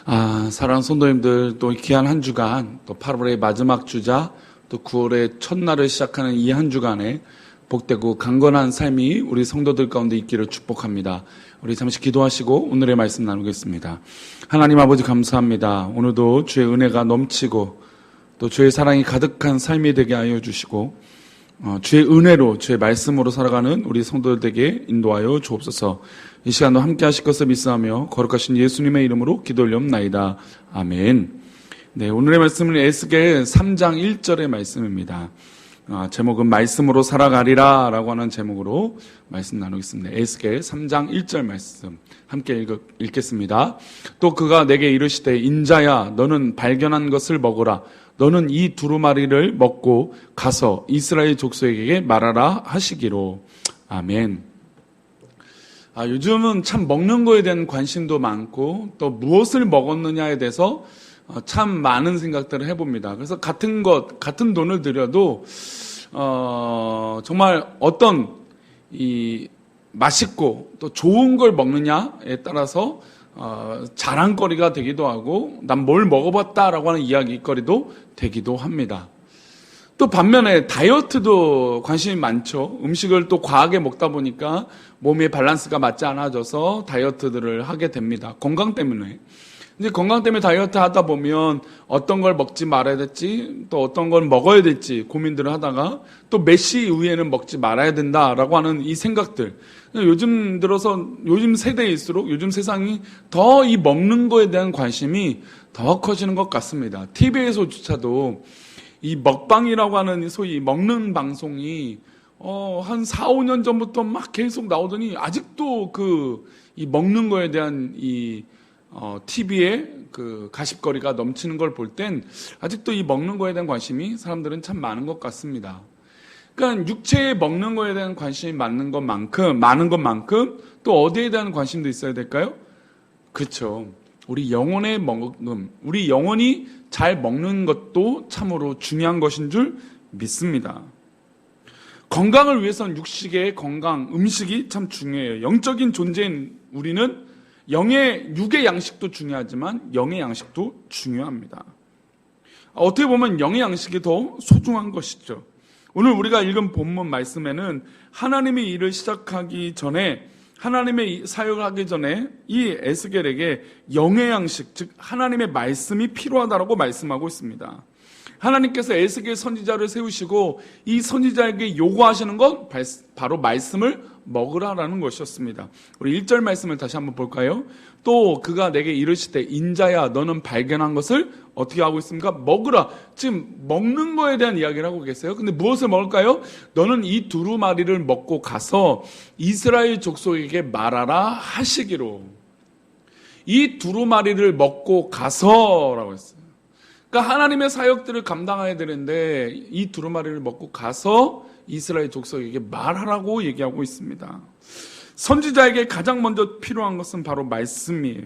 사랑하는 성도님들, 또 귀한 한 주간, 또 8월의 마지막 주자, 또 9월의 첫날을 시작하는 이 한 주간에 복되고 강건한 삶이 우리 성도들 가운데 있기를 축복합니다. 우리 잠시 기도하시고 오늘의 말씀 나누겠습니다. 하나님 아버지 감사합니다. 오늘도 주의 은혜가 넘치고 또 주의 사랑이 가득한 삶이 되게 하여 주시고 주의 은혜로 주의 말씀으로 살아가는 우리 성도들에게 인도하여 주옵소서. 이 시간도 함께 하실 것을 믿사하며 거룩하신 예수님의 이름으로 기도 올려옵나이다. 아멘. 네, 오늘의 말씀은 에스겔 3장 1절의 말씀입니다. 제목은 말씀으로 살아가리라 라고 하는 제목으로 말씀 나누겠습니다. 에스겔 3장 1절 말씀 함께 읽겠습니다. 또 그가 내게 이르시되 인자야 너는 발견한 것을 먹으라. 너는 이 두루마리를 먹고 가서 이스라엘 족속에게 말하라 하시기로. 아멘. 요즘은 참 먹는 거에 대한 관심도 많고 또 무엇을 먹었느냐에 대해서 참 많은 생각들을 해봅니다. 그래서 같은 돈을 들여도 정말 어떤 이 맛있고 또 좋은 걸 먹느냐에 따라서 자랑거리가 되기도 하고 난 뭘 먹어봤다라고 하는 이야기거리도 되기도 합니다. 또 반면에 다이어트도 관심이 많죠. 음식을 또 과하게 먹다 보니까 몸의 밸런스가 맞지 않아져서 다이어트들을 하게 됩니다. 건강 때문에. 이제 건강 때문에 다이어트 하다 보면 어떤 걸 먹지 말아야 될지 또 어떤 걸 먹어야 될지 고민들을 하다가 또 몇 시 이후에는 먹지 말아야 된다라고 하는 이 생각들. 요즘 들어서 요즘 세대일수록 요즘 세상이 더 이 먹는 거에 대한 관심이 더 커지는 것 같습니다. TV에서조차도 이 먹방이라고 하는 소위 먹는 방송이 한 4, 5년 전부터 막 계속 나오더니 아직도 이 먹는 거에 대한 이 TV에 그 가십거리가 넘치는 걸 볼 땐 아직도 이 먹는 거에 대한 관심이 사람들은 참 많은 것 같습니다. 그러니까 육체에 먹는 거에 대한 관심이 많은 것만큼 또 어디에 대한 관심도 있어야 될까요? 그렇죠. 우리 영혼의 먹음, 우리 영혼이 잘 먹는 것도 참으로 중요한 것인 줄 믿습니다. 건강을 위해서는 육식의 건강, 음식이 참 중요해요. 영적인 존재인 우리는 육의 양식도 중요하지만 영의 양식도 중요합니다. 어떻게 보면 영의 양식이 더 소중한 것이죠. 오늘 우리가 읽은 본문 말씀에는 하나님의 일을 시작하기 전에 하나님의 사역을 하기 전에 이 에스겔에게 영의 양식, 즉 하나님의 말씀이 필요하다고 말씀하고 있습니다. 하나님께서 에스겔 선지자를 세우시고 이 선지자에게 요구하시는 건 바로 말씀을 먹으라라는 것이었습니다. 우리 1절 말씀을 다시 한번 볼까요? 또 그가 내게 이르시되 인자야 너는 발견한 것을 어떻게 하고 있습니까? 먹으라. 지금 먹는 거에 대한 이야기를 하고 계세요. 근데 무엇을 먹을까요? 너는 이 두루마리를 먹고 가서 이스라엘 족속에게 말하라 하시기로. 이 두루마리를 먹고 가서라고 했어요. 그러니까 하나님의 사역들을 감당해야 되는데 이 두루마리를 먹고 가서 이스라엘 족속에게 말하라고 얘기하고 있습니다. 선지자에게 가장 먼저 필요한 것은 바로 말씀이에요.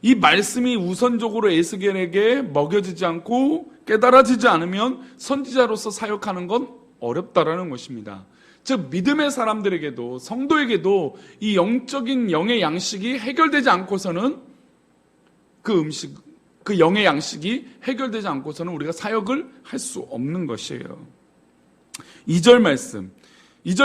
이 말씀이 우선적으로 에스겔에게 먹여지지 않고 깨달아지지 않으면 선지자로서 사역하는 건 어렵다라는 것입니다. 즉 믿음의 사람들에게도 성도에게도 이 영적인 영의 양식이 해결되지 않고서는 그 영의 양식이 해결되지 않고서는 우리가 사역을 할 수 없는 것이에요. 2절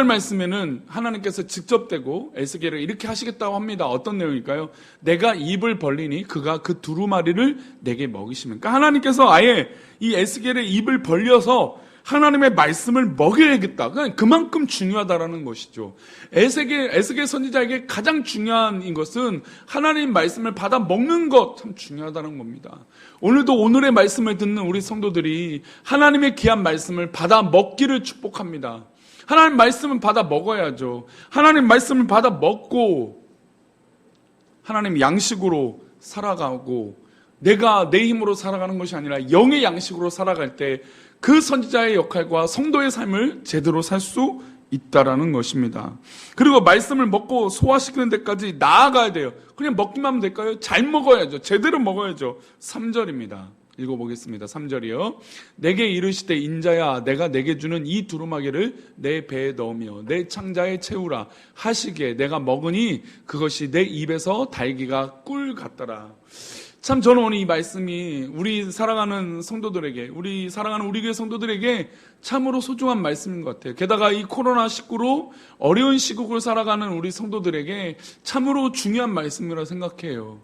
말씀에는 하나님께서 직접 대고 에스겔을 이렇게 하시겠다고 합니다. 어떤 내용일까요? 내가 입을 벌리니 그가 그 두루마리를 내게 먹이시면. 그러니까 하나님께서 아예 이 에스겔의 입을 벌려서 하나님의 말씀을 먹여야겠다. 그만큼 중요하다라는 것이죠. 에스겔 선지자에게 가장 중요한 것은 하나님 말씀을 받아 먹는 것 참 중요하다는 겁니다. 오늘도 오늘의 말씀을 듣는 우리 성도들이 하나님의 귀한 말씀을 받아 먹기를 축복합니다. 하나님 말씀은 받아 먹어야죠. 하나님 말씀을 받아 먹고 하나님 양식으로 살아가고 내가 내 힘으로 살아가는 것이 아니라 영의 양식으로 살아갈 때 그 선지자의 역할과 성도의 삶을 제대로 살 수 있다라는 것입니다. 그리고 말씀을 먹고 소화시키는 데까지 나아가야 돼요. 그냥 먹기만 하면 될까요? 잘 먹어야죠. 제대로 먹어야죠. 3절입니다. 읽어보겠습니다. 3절이요. 내게 이르시되 인자야 내가 내게 주는 이 두루마기를 내 배에 넣으며 내 창자에 채우라 하시기에 내가 먹으니 그것이 내 입에서 달기가 꿀 같더라. 참 저는 오늘 이 말씀이 우리 사랑하는 성도들에게, 우리 사랑하는 우리 교회 성도들에게 참으로 소중한 말씀인 것 같아요. 게다가 이 코로나19로 어려운 시국을 살아가는 우리 성도들에게 참으로 중요한 말씀이라고 생각해요.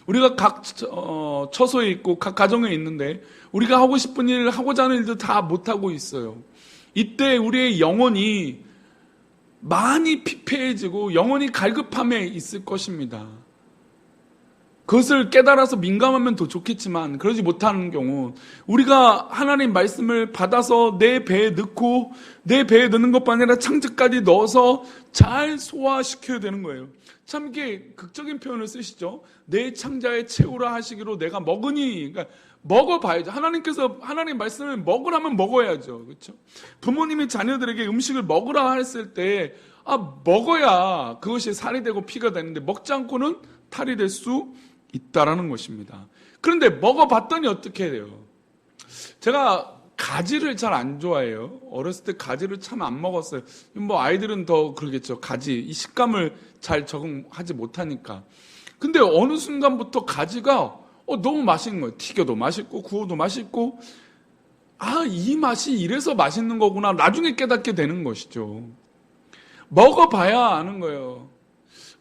우리가 각 처소에 있고 각 가정에 있는데 우리가 하고 싶은 일, 하고자 하는 일도 다 못하고 있어요. 이때 우리의 영혼이 많이 피폐해지고 영혼이 갈급함에 있을 것입니다. 그것을 깨달아서 민감하면 더 좋겠지만 그러지 못하는 경우 우리가 하나님 말씀을 받아서 내 배에 넣고 내 배에 넣는 것뿐 아니라 창자까지 넣어서 잘 소화시켜야 되는 거예요. 참 이게 극적인 표현을 쓰시죠. 내 창자에 채우라 하시기로 내가 먹으니, 그러니까 먹어봐야죠. 하나님께서 하나님 말씀을 먹으라면 먹어야죠. 그렇죠? 부모님이 자녀들에게 음식을 먹으라 했을 때 먹어야 그것이 살이 되고 피가 되는데 먹지 않고는 탈이 될 수 있다라는 것입니다. 그런데 먹어봤더니 어떻게 돼요? 제가 가지를 잘 안 좋아해요. 어렸을 때 가지를 참 안 먹었어요. 뭐 아이들은 더 그러겠죠. 가지, 이 식감을 잘 적응하지 못하니까. 근데 어느 순간부터 가지가 너무 맛있는 거예요. 튀겨도 맛있고 구워도 맛있고, 이 맛이 이래서 맛있는 거구나 나중에 깨닫게 되는 것이죠. 먹어봐야 아는 거예요.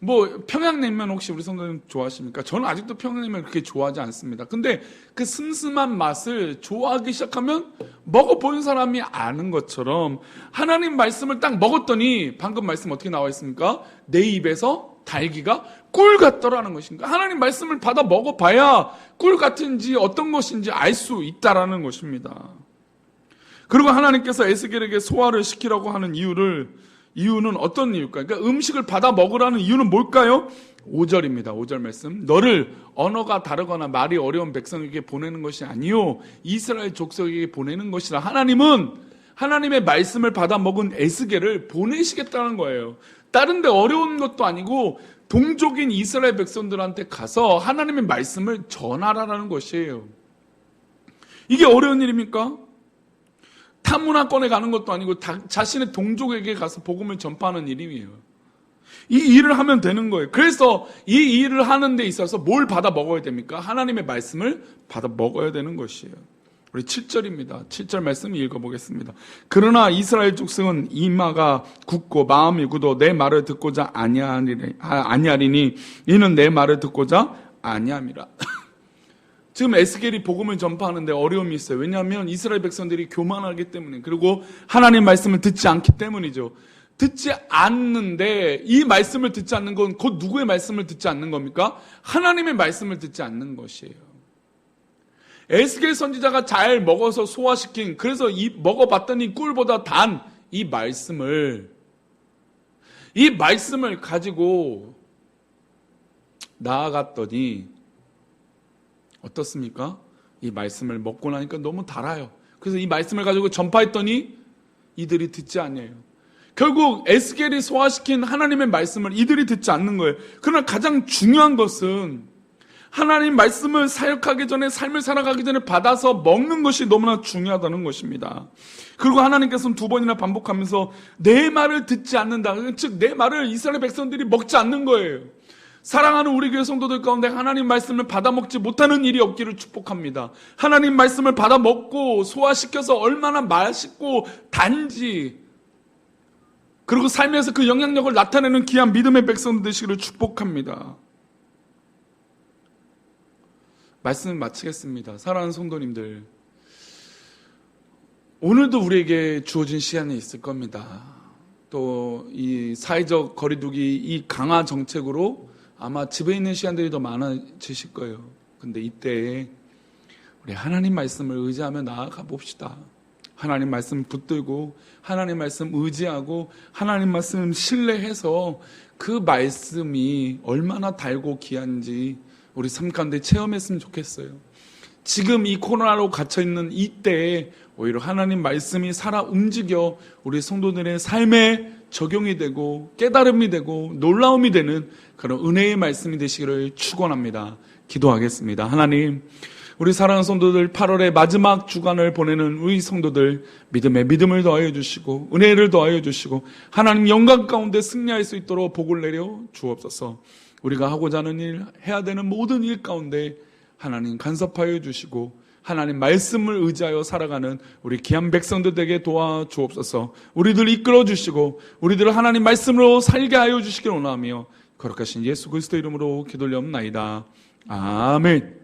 뭐 평양냉면 혹시 우리 성도님 좋아하십니까? 저는 아직도 평양냉면 그렇게 좋아하지 않습니다. 근데 그 슴슴한 맛을 좋아하기 시작하면 먹어본 사람이 아는 것처럼 하나님 말씀을 딱 먹었더니 방금 말씀 어떻게 나와 있습니까? 내 입에서 달기가 꿀 같더라는 것입니다. 하나님 말씀을 받아 먹어봐야 꿀 같은지 어떤 것인지 알 수 있다라는 것입니다. 그리고 하나님께서 에스겔에게 소화를 시키라고 하는 이유는 어떤 이유일까요? 그러니까 음식을 받아 먹으라는 이유는 뭘까요? 5절입니다. 5절 말씀. 너를 언어가 다르거나 말이 어려운 백성에게 보내는 것이 아니요 이스라엘 족속에게 보내는 것이라. 하나님은 하나님의 말씀을 받아 먹은 에스겔을 보내시겠다는 거예요. 다른 데 어려운 것도 아니고 동족인 이스라엘 백성들한테 가서 하나님의 말씀을 전하라는 것이에요. 이게 어려운 일입니까? 타문화권에 가는 것도 아니고 자신의 동족에게 가서 복음을 전파하는 일이에요. 이 일을 하면 되는 거예요. 그래서 이 일을 하는 데 있어서 뭘 받아 먹어야 됩니까? 하나님의 말씀을 받아 먹어야 되는 것이에요. 우리 7절입니다. 7절 말씀 읽어보겠습니다. 그러나 이스라엘 족속은 이마가 굳고 마음이 굳어 내 말을 듣고자 아니하리니 이는 내 말을 듣고자 아니함이라. 지금 에스겔이 복음을 전파하는데 어려움이 있어요. 왜냐하면 이스라엘 백성들이 교만하기 때문에, 그리고 하나님 말씀을 듣지 않기 때문이죠. 듣지 않는데, 이 말씀을 듣지 않는 건 곧 누구의 말씀을 듣지 않는 겁니까? 하나님의 말씀을 듣지 않는 것이에요. 에스겔 선지자가 잘 먹어서 소화시킨, 그래서 먹어봤더니 꿀보다 단 이 말씀을 가지고 나아갔더니 어떻습니까? 이 말씀을 먹고 나니까 너무 달아요. 그래서 이 말씀을 가지고 전파했더니 이들이 듣지 않아요. 결국 에스겔이 소화시킨 하나님의 말씀을 이들이 듣지 않는 거예요. 그러나 가장 중요한 것은 하나님 말씀을 사역하기 전에, 삶을 살아가기 전에 받아서 먹는 것이 너무나 중요하다는 것입니다. 그리고 하나님께서는 2번이나 반복하면서 내 말을 듣지 않는다. 즉 내 말을 이스라엘 백성들이 먹지 않는 거예요. 사랑하는 우리 교회 성도들 가운데 하나님 말씀을 받아 먹지 못하는 일이 없기를 축복합니다. 하나님 말씀을 받아 먹고 소화시켜서 얼마나 맛있고 단지, 그리고 삶에서 그 영향력을 나타내는 귀한 믿음의 백성들 되시기를 축복합니다. 말씀을 마치겠습니다. 사랑하는 성도님들, 오늘도 우리에게 주어진 시간이 있을 겁니다. 또 이 사회적 거리두기 이 강화 정책으로 아마 집에 있는 시간들이 더 많아지실 거예요. 근데 이때에 우리 하나님 말씀을 의지하며 나아가 봅시다. 하나님 말씀 붙들고 하나님 말씀 의지하고 하나님 말씀 신뢰해서 그 말씀이 얼마나 달고 귀한지 우리 삶 가운데 체험했으면 좋겠어요. 지금 이 코로나로 갇혀있는 이때에 오히려 하나님 말씀이 살아 움직여 우리 성도들의 삶에 적용이 되고 깨달음이 되고 놀라움이 되는 그런 은혜의 말씀이 되시기를 축원합니다. 기도하겠습니다. 하나님, 우리 사랑하는 성도들 8월의 마지막 주간을 보내는 우리 성도들 믿음에 믿음을 더하여 주시고 은혜를 더하여 주시고 하나님 영광 가운데 승리할 수 있도록 복을 내려 주옵소서. 우리가 하고자 하는 일, 해야 되는 모든 일 가운데 하나님 간섭하여 주시고 하나님 말씀을 의지하여 살아가는 우리 귀한 백성들 되게 도와주옵소서. 우리들 이끌어 주시고 우리들을 하나님 말씀으로 살게 하여 주시길 원하며 거룩하신 예수 그리스도 이름으로 기도올리옵나이다. 아멘.